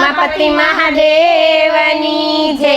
ઉમાપતિ મહાદેવની જય।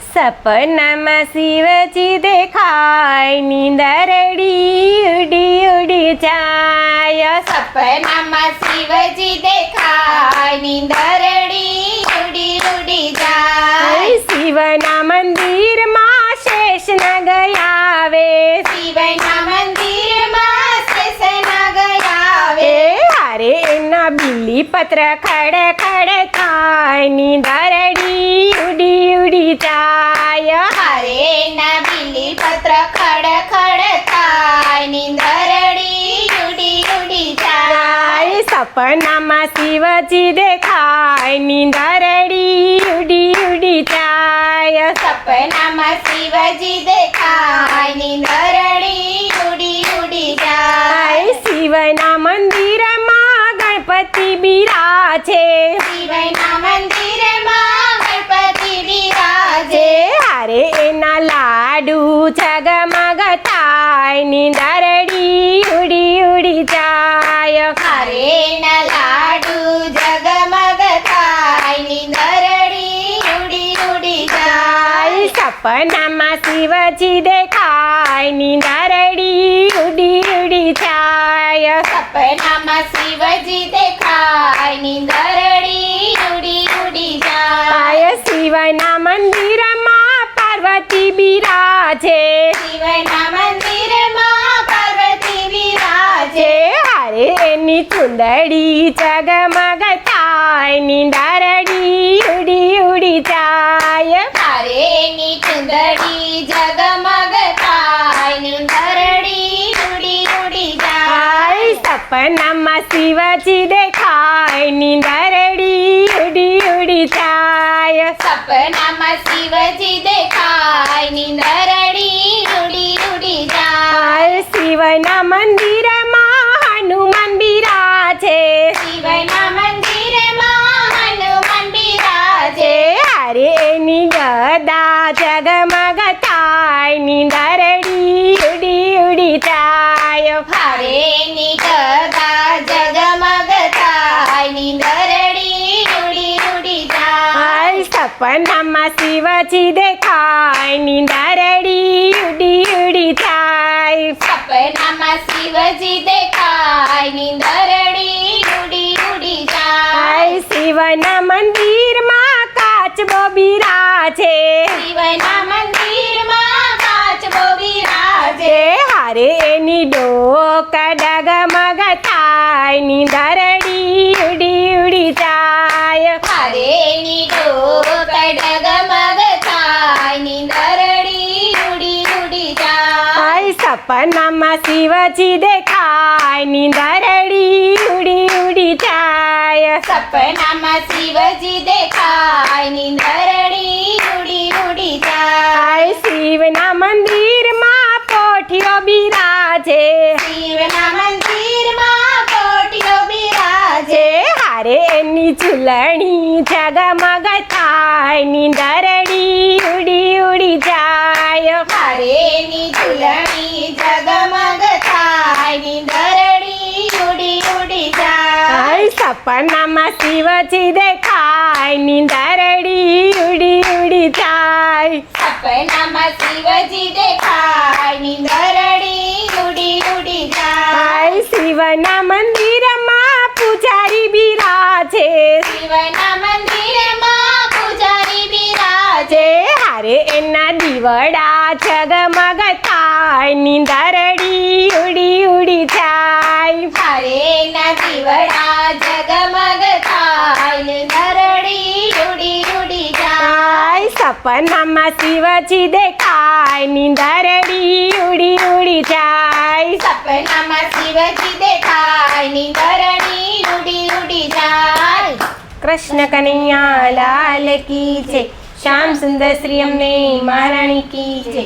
સપનામાં શિવજી દેખાય, નીંદરડી ઉડી ઉડી જાય। સપનામાં શિવજી દેખાય, નીંદરડી ઉડી ઉડી જાય। શિવના મંદિરમાં શેષનાગ આવે, શિવના મંદિરમાં શેષનાગ આવે। હારે એના બીલીપત્ર ખડ ખડ થાય, નીંદરડી ઉડી ઉડી જાય। હારે ના બીલીપત્ર ખડ ખડ થાય, નીંદરડી ઉડી ઉડી જાય। સપનામાં શિવજી દેખાય, નીંદરડી ઉડી ઉડી જાય। સપનામાં શિવજી દેખાય, નીંદરડી ઉડી ઉડી જાય। શિવના મંદિરમાં ગણપતિ બિરાજે, શિવના મંદિરમાં ગણપતિ બિરાજે। હારે એના લાડુ જગમગ થાય, નીંદરડી ઉડી ઉડી જાય। હારે ના લાડુ જગમગ થાય, નીંદરડી ઉડી ઉડી જાય। સપનામાં શિવજી દેખાય, નીંદરડી ઉડી ઉડી જાય। સપનામાં શિવજી દેખાય, નીંદરડી ઉડી ઉડી જાય। શિવના મંદિરમાં પાર્વતી બિરાજે, શિવના મંદિરમાં પાર્વતી બિરાજે। હારે એની ચુંદડી જગમગ થાય, નીંદરડી ઉડી ઉડી જાય। હારે ની ચુંદડી જગમગ થાય, નીંદરડી ઉડી ઉડી જાય। સપનામાં શિવજી દેખાય, નીંદરડી ઉડી ઉડી જાય। સપનામાં શિવજી દેખાય, નીંદરડી ઉડી ઉડી જાય। શિવના મંદિરમાં હનુમાન બિરાજે, શિવના મંદિરમાં હનુમાન બિરાજે। હારે એની ગદા જગમગ થાય, નીંદરડી ઉડી ઉડી જાય। હારે ની ગદા જગમગ થાય, નીંદરડી ઉડી ઉડી જાય। સપનામાં શિવજી દેખાય, નીંદરડી ઉડી ઉડી જાય। સપનામાં શિવજી દેખાય, નીંદરડી ઉડી ઉડી જાય। શિવના મંદિરમાં કાચબો બિરાજે, શિવના મંદિરમાં કાચબો બિરાજે। હારે એની ડોક ડગમગ થાય, નીંદરડી ઉડી ઉડી જાય। હારે ની ડોક ડગમગ થાય, નીંદરડી ઉડી ઉડી જાય। સપનામાં શિવજી દેખાય, નીંદરડી ઉડી ઉડી જાય। સપનામાં શિવજી દેખાય, નીંદરડી ઉડી ઉડી જાય। શિવના મંદિરમાં પોઠીઓ બિરાજે, શિવના મંદિરમાં પોટીઓ બિરાજે। હારે એની ઝૂલણી જગમગ થાય, નીંદરડી ઉડી ઉડી જાય। હારે ની ઝૂલણી જગમગ થાય, નીંદરડી ઉડી ઉડી જાય। સપનામાં શિવજી દેખાય, નીંદરડી ઉડી ઉડી જાય। સપનામાં શિવજી દેખાય, નીંદરડી ઉડી ઉડી જાય। શિવના મંદિરમાં પૂજારી બિરાજે, શિવના મંદિરમાં પૂજારી બિરાજે। હારે એના દીવડા જગમગ થાય, નીંદરડી ઉડી ઉડી જાય। હારે ના દીવડા જગમગ થાય, નીંદરડી ઉડી ઉડી જાય। સપનામાં શિવજી દેખાય, નીંદરડી ઉડી ઉડી જાય। સપનામાં શિવજી દેખાય, નીંદરડી ઉડી ઉડી જાય। કૃષ્ણ કનૈયા લાલ કી જય। શ્યામ સુંદર શ્રી અમને મહારાણી કી જય।